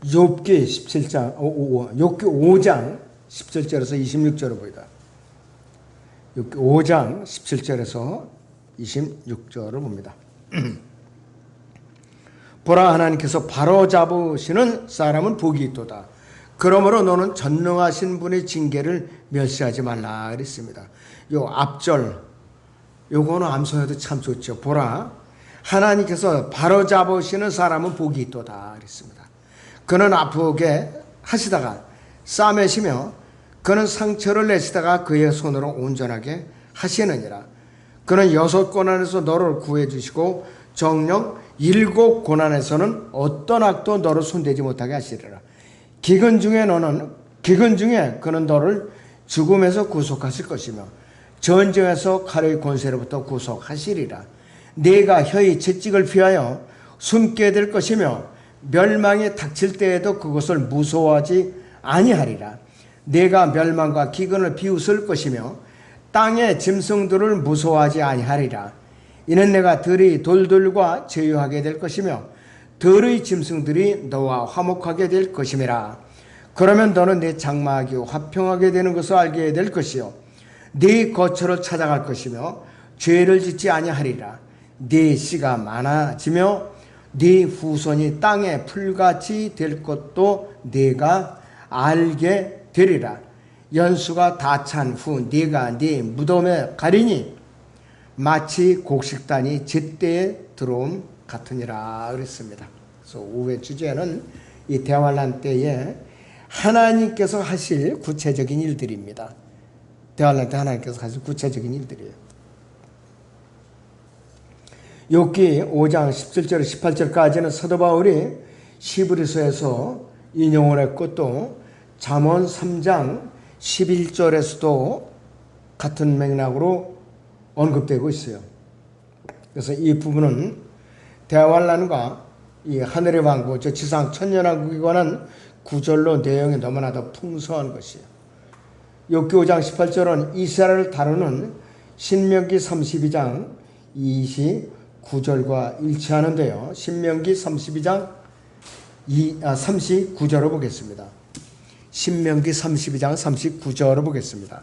욥기 17장, 욥기 5장 17절에서 26절을 보이다. 욥기 5장 17절에서 26절을 봅니다. 보라, 하나님께서 바로잡으시는 사람은 복이 있도다. 그러므로 너는 전능하신 분의 징계를 멸시하지 말라 그랬습니다. 요 앞절 요거는 암송해도 참 좋죠. 보라, 하나님께서 바로잡으시는 사람은 복이 있도다 그랬습니다. 그는 아프게 하시다가 싸매시며 그는 상처를 내시다가 그의 손으로 온전하게 하시느니라. 그는 6 고난에서 너를 구해 주시고 정령 7 고난에서는 어떤 악도 너를 손대지 못하게 하시리라. 기근 중에 그는 너를 죽음에서 구속하실 것이며 전쟁에서 칼의 권세로부터 구속하시리라. 네가 혀의 채찍을 피하여 숨게 될 것이며 멸망이 닥칠 때에도 그것을 무서워하지 아니하리라. 네가 멸망과 기근을 비웃을 것이며 땅의 짐승들을 무서워하지 아니하리라. 이는 내가 들의 돌들과 제휴하게 될 것이며 들의 짐승들이 너와 화목하게 될 것임이라. 그러면 너는 네 장막이 화평하게 되는 것을 알게 될 것이요 네 거처를 찾아갈 것이며 죄를 짓지 아니하리라. 네 씨가 많아지며 네 후손이 땅에 풀같이 될 것도 네가 알게 되리라. 연수가 다 찬 후 네가 네 무덤에 가리니 마치 곡식단이 제때에 들어옴 같으니라 그랬습니다. 그래서 오후의 주제는 이 대환란 때에 하나님께서 하실 구체적인 일들입니다. 대환란 때 하나님께서 하실 구체적인 일들이에요. 욥기 5장 17절 18절까지는 사도 바울이 시브리서에서 인용을 했고 또 잠언 3장 11절에서도 같은 맥락으로 언급되고 있어요. 그래서 이 부분은 대환란과 이 하늘의 왕국, 저 지상 천년왕국에 관한 구절로 내용이 너무나도 풍성한 것이에요. 욥기 5장 18절은 이스라엘을 다루는 신명기 32장 29절과 일치하는데요. 신명기 32장 39절을 보겠습니다. 신명기 32장 39절을 보겠습니다.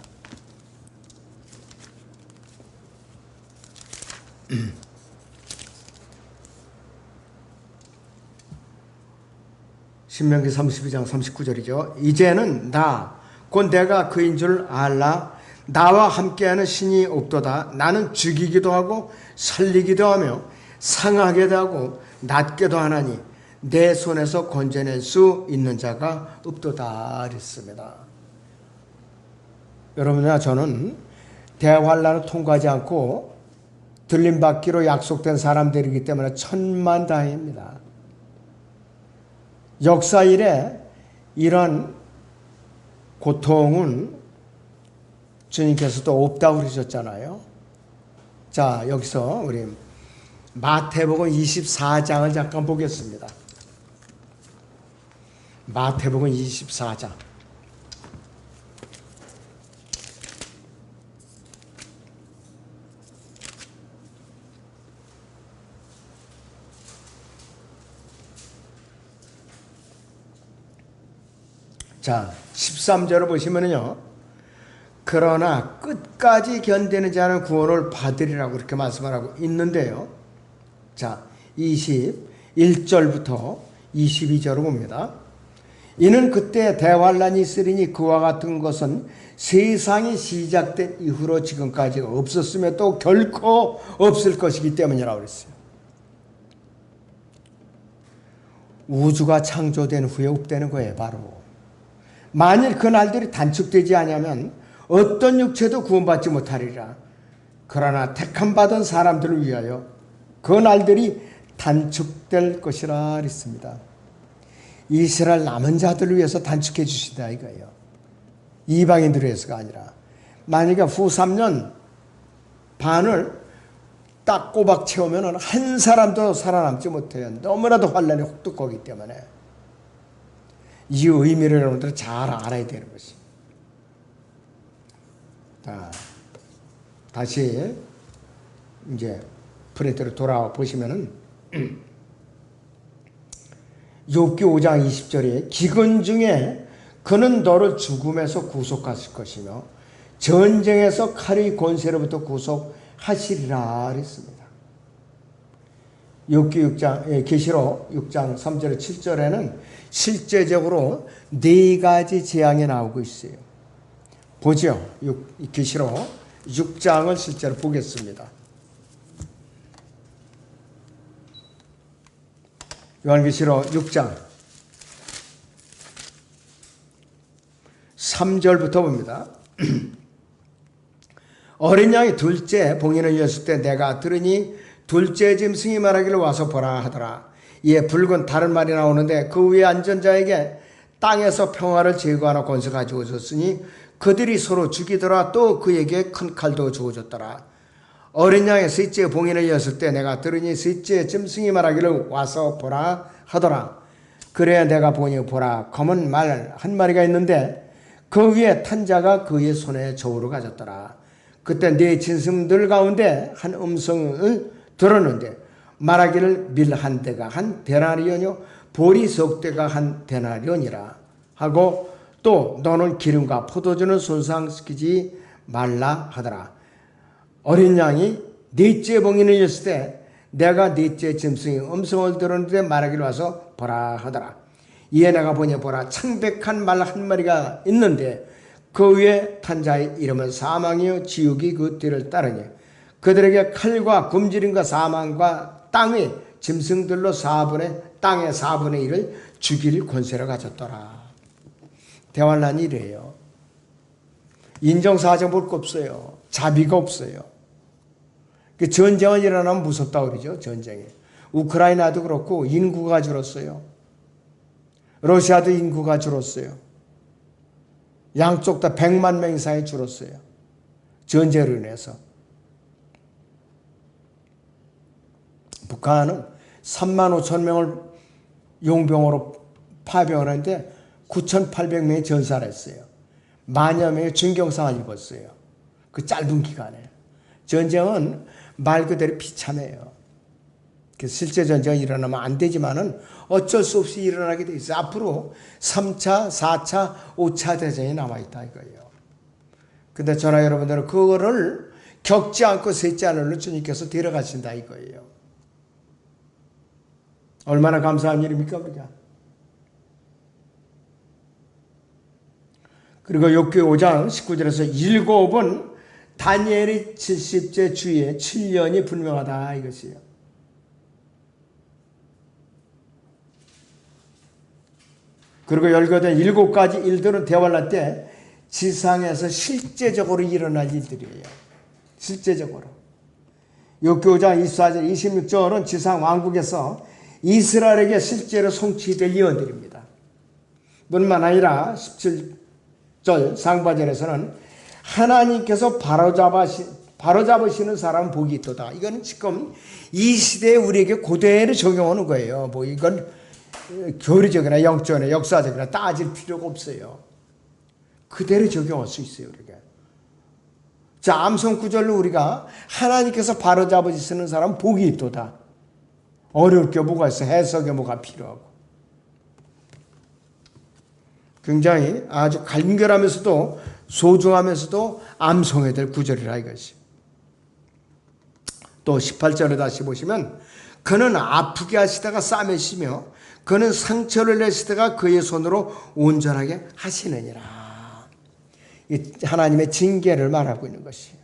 신명기 32장 39절이죠. 이제는 나 곧 내가 그인 줄 알라. 나와 함께하는 신이 없도다. 나는 죽이기도 하고 살리기도 하며 상하게도 하고 낫게도 하나니 내 손에서 건져낼 수 있는 자가 없도다 그랬습니다. 여러분이나 저는 대환란을 통과하지 않고 들림받기로 약속된 사람들이기 때문에 천만다행입니다. 역사 이래 이런 고통은 주님께서도 없다고 그러셨잖아요. 자, 여기서 우리 마태복음 24장을 잠깐 보겠습니다. 마태복음 24장. 자, 13절을 보시면요. 그러나 끝까지 견디는 자는 구원을 받으리라고 이렇게 말씀을 하고 있는데요. 자, 21절부터 22절을 봅니다. 이는 그때 대환란이 있으리니 그와 같은 것은 세상이 시작된 이후로 지금까지 없었으며 또 결코 없을 것이기 때문이라고 그랬어요. 우주가 창조된 후에 없다는 거예요. 바로 만일 그 날들이 단축되지 않으면 어떤 육체도 구원받지 못하리라. 그러나 택함 받은 사람들을 위하여 그 날들이 단축될 것이라 그랬습니다. 이스라엘 남은 자들을 위해서 단축해 주시다 이거예요. 이방인들을 위해서가 아니라. 만약에 후 3년 반을 딱 꼬박 채우면 한 사람도 살아남지 못해요. 너무나도 환란이 혹독하기 때문에. 이 의미를 여러분들은 잘 알아야 되는 것이. 자, 다시 이제 프린트로 돌아와 보시면은 욥기 5장 20절에 기근 중에 그는 너를 죽음에서 구속하실 것이며 전쟁에서 칼의 권세로부터 구속하시리라 그랬습니다. 욥기 6장, 계시록 6장 3절 7절에는 실제적으로 네 가지 재앙이 나오고 있어요. 보죠. 계시록 6장을 실제로 보겠습니다. 요한계시록 6장 3절부터 봅니다. 어린 양이 둘째 봉인을 열었을 때 내가 들으니 둘째 짐승이 말하기를 와서 보라 하더라. 이에 붉은 다른 말이 나오는데 그 위에 앉은 자에게 땅에서 평화를 제거하는 권세가 주어졌으니 그들이 서로 죽이더라. 또 그에게 큰 칼도 주어졌더라. 어린 양의 셋째 봉인을 열었을 때 내가 들으니 셋째 짐승이 말하기를 와서 보라 하더라. 그래야 내가 보니 보라 검은 말 한 마리가 있는데 그 위에 탄 자가 그의 손에 저울을 가졌더라. 그때 네 짐승들 가운데 한 음성을 들었는데 말하기를 밀 한 대가 한 데나리온이요 보리 석 대가 한 데나리온이라 하고 또 너는 기름과 포도주는 손상시키지 말라 하더라. 어린 양이 넷째 봉인을 열었을 때 내가 넷째 짐승의 음성을 들었는데 말하기를 와서 보라 하더라. 이에 내가 보니 보라 창백한 말 한 마리가 있는데 그 위에 탄 자의 이름은 사망이요 지옥이 그 뒤를 따르니 그들에게 칼과 굶주림과 사망과 땅의 짐승들로 땅의 4분의 1을 죽일 권세를 가졌더라. 대환란이 이래요. 인정사정 볼 거 없어요. 자비가 없어요. 전쟁은 일어나면 무섭다고 그러죠. 전쟁이. 우크라이나도 그렇고 인구가 줄었어요. 러시아도 인구가 줄었어요. 양쪽 다 100만 명 이상이 줄었어요. 전쟁으로 인해서. 북한은 3만 5천 명을 용병으로 파병을 했는데 9,800명이 전사를 했어요. 만여 명이 중경상을 입었어요. 그 짧은 기간에. 전쟁은 말 그대로 비참해요. 실제 전쟁이 일어나면 안 되지만은 어쩔 수 없이 일어나게 돼 있어요. 앞으로 3차, 4차, 5차 대전이 남아있다 이거예요. 근데 저나 여러분들은 그거를 겪지 않고 셋지 않을 주님께서 데려가신다 이거예요. 얼마나 감사한 일입니까 우리가. 그리고 욥기 5장 19절에서 일곱은 다니엘이 70제 주위에 7년이 분명하다 이것이에요. 그리고 열거된 7가지 일들은 대환란 때 지상에서 실제적으로 일어날 일들이에요. 실제적으로. 욥기 5장 24절 26절은 지상 왕국에서 이스라엘에게 실제로 성취될 예언들입니다. 뿐만 아니라 17절 상반절에서는 하나님께서 바로잡으시는 사람은 복이 있도다. 이건 지금 이 시대에 우리에게 그대로 적용하는 거예요. 뭐 이건 교리적이나 영적이나 역사적이나 따질 필요가 없어요. 그대로 적용할 수 있어요. 우리가. 자, 암송 구절로 우리가 하나님께서 바로잡으시는 사람은 복이 있도다. 어려울 게 뭐가 있어. 해석에 뭐가 필요하고. 굉장히 아주 간결하면서도 소중하면서도 암송해야 될 구절이라 이것이. 또 18절에 다시 보시면 그는 아프게 하시다가 싸매시며 그는 상처를 내시다가 그의 손으로 온전하게 하시느니라. 이 하나님의 징계를 말하고 있는 것이에요.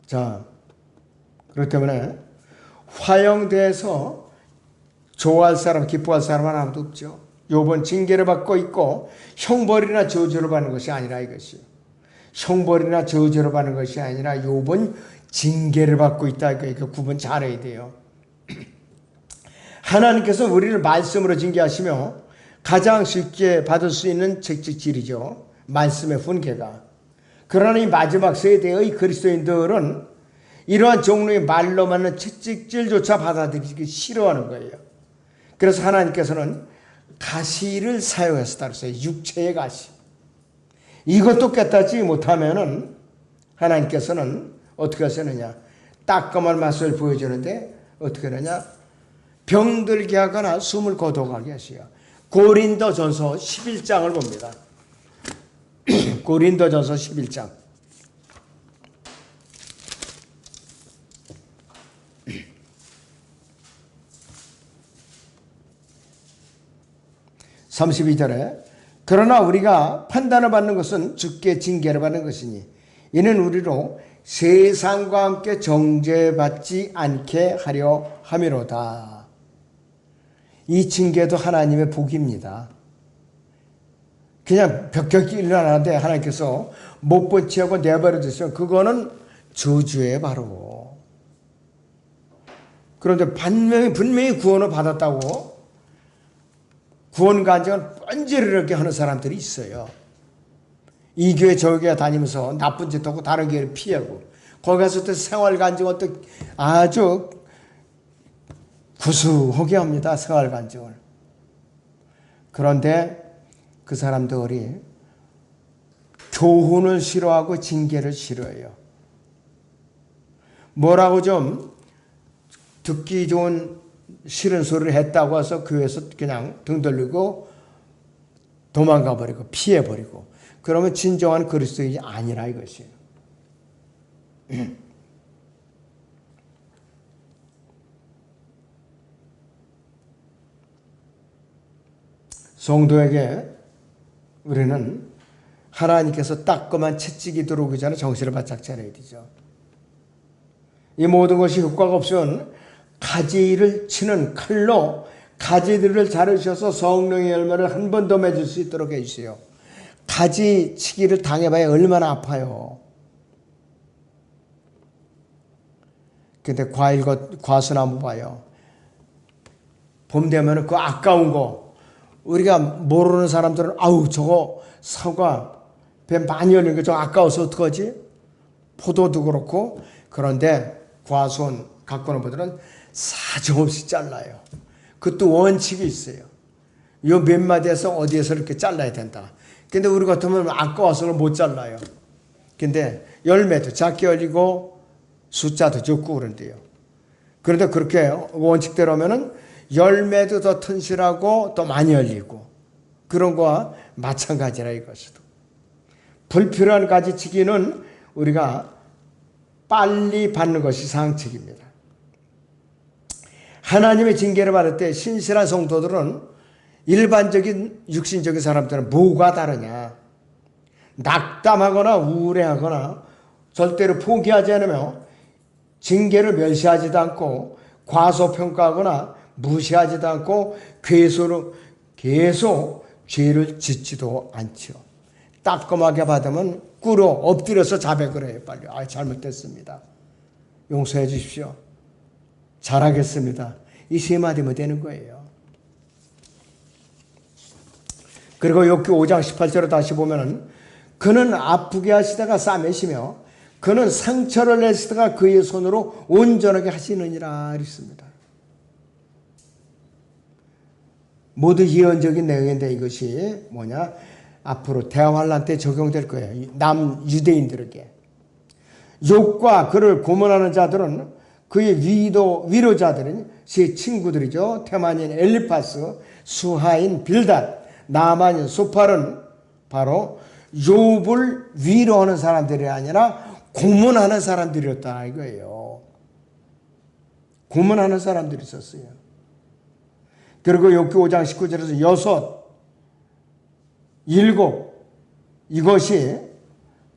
자, 그렇기 때문에 화형대에서 좋아할 사람, 기뻐할 사람은 아무도 없죠. 욥은 징계를 받고 있고 형벌이나 저주를 받는 것이 아니라 이것이요. 형벌이나 저주를 받는 것이 아니라 욥은 징계를 받고 있다. 이거 구분 잘해야 돼요. 하나님께서 우리를 말씀으로 징계하시며 가장 쉽게 받을 수 있는 책찍질이죠. 말씀의 훈계가. 그러나 이 마지막 세대의 그리스도인들은 이러한 종류의 말로만은 채찍질조차 받아들이기 싫어하는 거예요. 그래서 하나님께서는 가시를 사용했었다 그랬어요. 육체의 가시. 이것도 깨닫지 못하면은 하나님께서는 어떻게 하시느냐. 따끔한 맛을 보여주는데 어떻게 하느냐? 병들게 하거나 숨을 거둬가게 하시요. 고린도전서 11장을 봅니다. 고린도전서 11장. (32절에) 그러나 우리가 판단을 받는 것은 주께 징계를 받는 것이니 이는 우리로 세상과 함께 정죄받지 않게 하려 함이로다. 이 징계도 하나님의 복입니다. 그냥 벽격이 일어나는데 하나님께서 못 본 채하고 내버려 두시면 그거는 저주에 바로. 그런데 분명히 구원을 받았다고 구원 간증을 뻔질하게 하는 사람들이 있어요. 이 교회 저 교회 다니면서 나쁜 짓 하고 다른 교회를 피하고 거기 가서 또 생활 간증을 또 아주 구수하게 합니다. 생활 간증을. 그런데 그 사람들이 교훈을 싫어하고 징계를 싫어해요. 뭐라고 좀 듣기 좋은 싫은 소리를 했다고 해서 교회에서 그냥 등 돌리고 도망가 버리고 피해 버리고 그러면 진정한 그리스도인이 아니라 이것이에요. 성도에게 우리는 하나님께서 따끔한 채찍이 들어오기 전에 정신을 바짝 차려야 되죠. 이 모든 것이 효과가 없으면 가지를 치는 칼로 가지들을 자르셔서 성령의 열매를 한 번 더 맺을 수 있도록 해주세요. 가지 치기를 당해봐야 얼마나 아파요. 근데 과수나무 봐요. 봄 되면 그 아까운 거 우리가 모르는 사람들은 아우 저거 사과 배 많이 열린 거 저거 아까워서 어떡하지? 포도도 그렇고. 그런데 과수원 갖고 오는 분들은 사정없이 잘라요. 그것도 원칙이 있어요. 요 몇 마디에서 어디에서 이렇게 잘라야 된다. 근데 우리 같으면 아까워서 못 잘라요. 근데 열매도 작게 열리고 숫자도 적고 그런데요. 그런데 그렇게 원칙대로 하면은 열매도 더 튼실하고 더 많이 열리고 그런 거와 마찬가지라 이것도. 불필요한 가지치기는 우리가 빨리 받는 것이 상책입니다. 하나님의 징계를 받을 때 신실한 성도들은 일반적인 육신적인 사람들은 뭐가 다르냐? 낙담하거나 우울해하거나 절대로 포기하지 않으며 징계를 멸시하지도 않고 과소평가하거나 무시하지도 않고 계속 죄를 짓지도 않죠. 따끔하게 받으면 꿇어 엎드려서 자백을 해요. 빨리 잘못됐습니다. 용서해 주십시오. 잘하겠습니다. 이 세 마디면 되는 거예요. 그리고 욥기 5장 18절을 다시 보면은 그는 아프게 하시다가 싸매시며 그는 상처를 내시다가 그의 손으로 온전하게 하시느니라 했습니다. 모두 예언적인 내용인데 이것이 뭐냐? 앞으로 대환란 때 적용될 거예요. 남유대인들에게. 욥과 그를 고문하는 자들은 그의 위로자들은 제 친구들이죠. 테만인 엘리파스, 수하인 빌닷, 나만인 소팔은 바로 욥을 위로하는 사람들이 아니라 고문하는 사람들이었다 이거예요. 고문하는 사람들이 있었어요. 그리고 욥기 5장 19절에서 7 이것이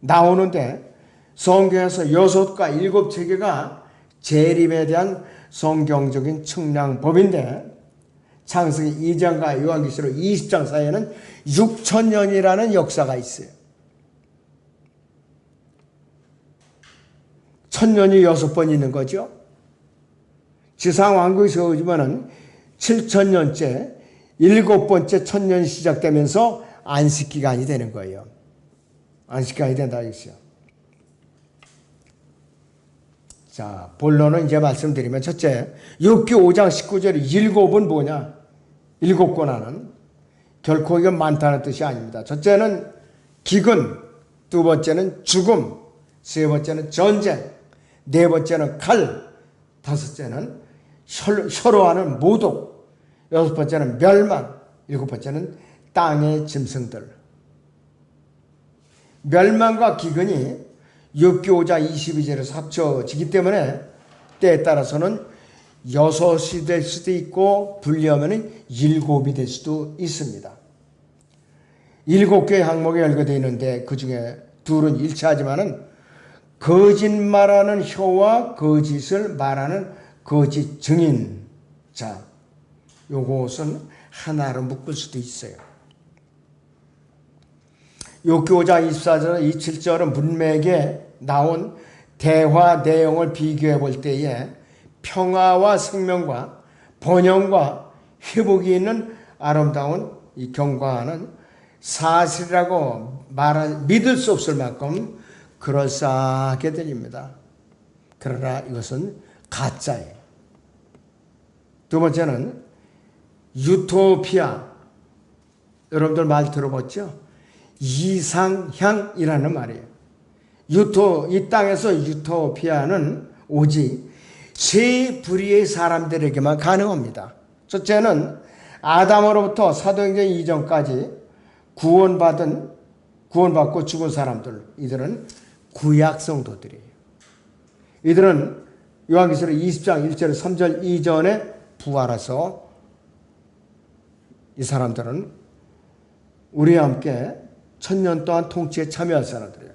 나오는데 성경에서 6과 7 체계가 재림에 대한 성경적인 측량법인데 창세기 2장과 요한계시록 20장 사이에는 6,000년이라는 역사가 있어요. 1,000년이 6번 있는 거죠. 지상왕국이 세워지면은 7,000년째 7번째 1,000년이 시작되면서 안식기간이 되는 거예요. 안식기간이 된다 이거죠. 자, 본론은 이제 말씀드리면 첫째, 욥기 5장 19절에 7은 뭐냐? 7권하는 결코 이건 많다는 뜻이 아닙니다. 첫째는 기근, 두 번째는 죽음, 세 번째는 전쟁, 네 번째는 칼, 다섯째는 혀로하는 모독, 여섯 번째는 멸망, 일곱 번째는 땅의 짐승들. 멸망과 기근이 욥기 5장 22절에서 합쳐지기 때문에 때에 따라서는 6이 될 수도 있고 분리하면 7이 될 수도 있습니다. 7개의 항목에 열거되어 있는데 그 중에 둘은 일치하지만은 거짓말하는 혀와 거짓을 말하는 거짓 증인자, 요것은 하나로 묶을 수도 있어요. 욥기 5장 24절 27절은 문맥에 나온 대화 내용을 비교해 볼 때에 평화와 생명과 번영과 회복이 있는 아름다운 이 경과는 사실이라고 믿을 수 없을 만큼 그럴싸하게 들립니다. 그러나 이것은 가짜예요. 두 번째는 유토피아. 여러분들 말 들어봤죠? 이상향이라는 말이에요. 이 땅에서 유토피아는 오직 세 부류의 사람들에게만 가능합니다. 첫째는 아담으로부터 사도행전 이전까지 구원받고 죽은 사람들. 이들은 구약 성도들이에요. 이들은 요한계시록 20장 1절 3절 이전에 부활해서 이 사람들은 우리와 함께 1000년 동안 통치에 참여할 사람들이에요.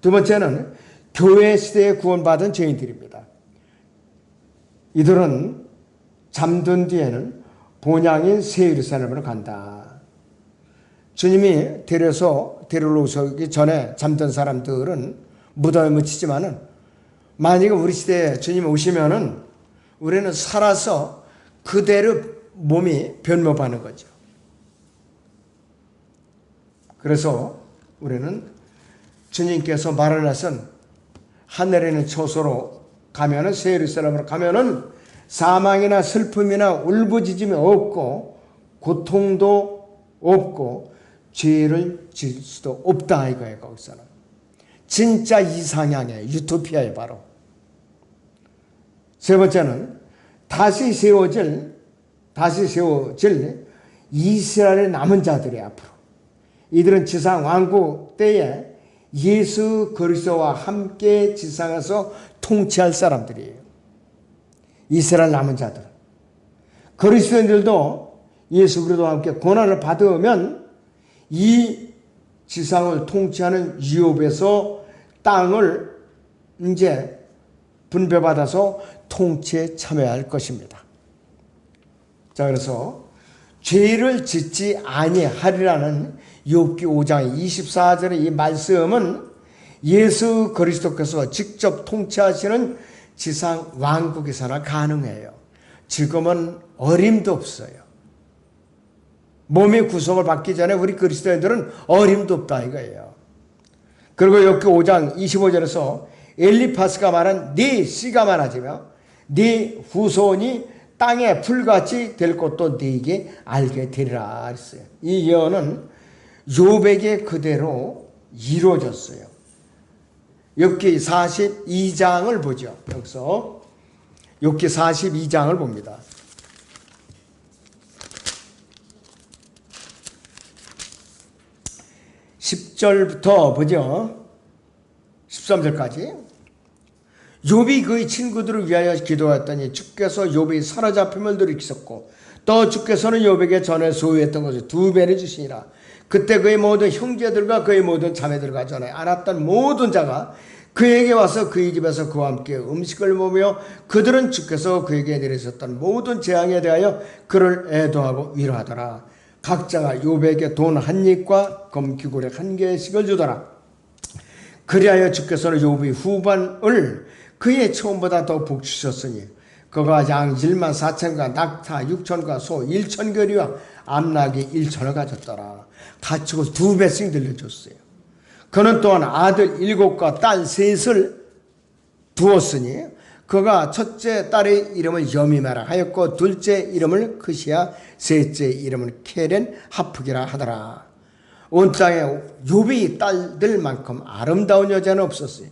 두 번째는 교회 시대에 구원받은 죄인들입니다. 이들은 잠든 뒤에는 본향인 새 예루살렘으로 간다. 주님이 데리러 오시기 전에 잠든 사람들은 무덤에 묻히지만은 만약에 우리 시대에 주님 오시면은 우리는 살아서 그대로 몸이 변모하는 거죠. 그래서 우리는 주님께서 말하신 하늘에 있는 처소로 가면은 새 예루살렘으로 가면은 사망이나 슬픔이나 울부짖음이 없고 고통도 없고 죄를 질 수도 없다 이거예요. 거기서는 진짜 이상향의 유토피아에 바로. 세 번째는 다시 세워질 이스라엘의 남은 자들이 앞으로. 이들은 지상 왕국 때에 예수 그리스도와 함께 지상에서 통치할 사람들이에요. 이스라엘 남은 자들. 그리스도인들도 예수 그리스도와 함께 고난을 받으면 이 지상을 통치하는 유업에서 땅을 이제 분배받아서 통치에 참여할 것입니다. 자, 그래서 죄를 짓지 아니하리라는 욥기 5장 24절의 이 말씀은 예수 그리스도께서 직접 통치하시는 지상 왕국에서나 가능해요. 지금은 어림도 없어요. 몸의 구속을 받기 전에 우리 그리스도인들은 어림도 없다 이거예요. 그리고 욥기 5장 25절에서 엘리파스가 말한 네 씨가 많아지며 네 후손이 땅에 풀같이 될 것도 네게 알게 되리라 했어요. 이 예언은 욥에게 그대로 이루어졌어요. 욥기 42장을 보죠. 여기서 욥기 42장을 봅니다. 10절부터 보죠. 13절까지. 욥이 그의 친구들을 위하여 기도했더니 주께서 욥이 사로잡힘을 들이키셨고 또 주께서는 욥에게 전에 소유했던 것을 2배를 주시니라. 그때 그의 모든 형제들과 그의 모든 자매들과 전에 알았던 모든 자가 그에게 와서 그의 집에서 그와 함께 음식을 먹으며 그들은 주께서 그에게 내리셨던 모든 재앙에 대하여 그를 애도하고 위로하더라. 각자가 욥에게 돈 한 입과 금귀고리 1개씩을 주더라. 그리하여 주께서는 욥의 후반을 그의 처음보다 더 복주셨으니 그가 양 1만 4천과 낙타 6천과 소 1,000거리와 암낙이 1,000을 가졌더라. 가축을 2배씩 들려줬어요. 그는 또한 아들 7과 딸 3을 두었으니 그가 첫째 딸의 이름을 여미마라 하였고 둘째 이름을 크시야 셋째 이름을 케렌 하프기라 하더라. 온 땅에 욥의 딸들만큼 아름다운 여자는 없었어요.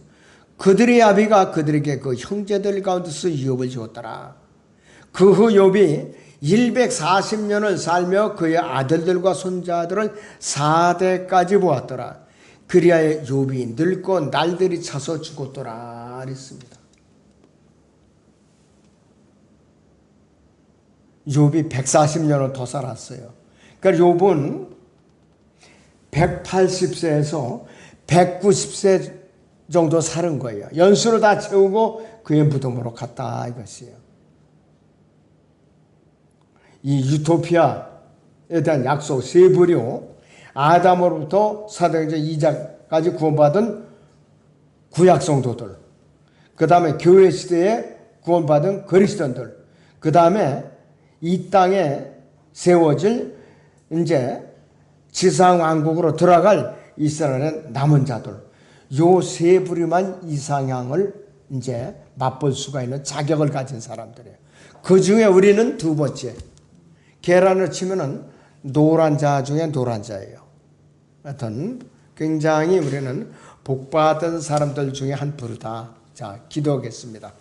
그들의 아비가 그들에게 그 형제들 가운데서 유업을 주었더라. 그 후 욥이 140년을 살며 그의 아들들과 손자들을 4대까지 보았더라. 그리하여 욥이 늙고 날들이 차서 죽었더라 그랬습니다. 욥이 140년을 더 살았어요. 그러니까 욥은 180세에서 190세 정도 사는 거예요. 연수를 다 채우고 그의 무덤으로 갔다 이것이에요. 이 유토피아에 대한 약속 세 부류, 아담으로부터 사도행전 2장까지 구원받은 구약 성도들, 그 다음에 교회 시대에 구원받은 그리스도인들, 그 다음에 이 땅에 세워질 이제 지상 왕국으로 들어갈 이스라엘의 남은 자들, 요 세 부류만 이상향을 이제 맛볼 수가 있는 자격을 가진 사람들이에요. 그 중에 우리는 두 번째, 계란을 치면은 노란 자 중에 노란 자예요. 하여튼 굉장히 우리는 복받은 사람들 중에 한 부류다. 자, 기도하겠습니다.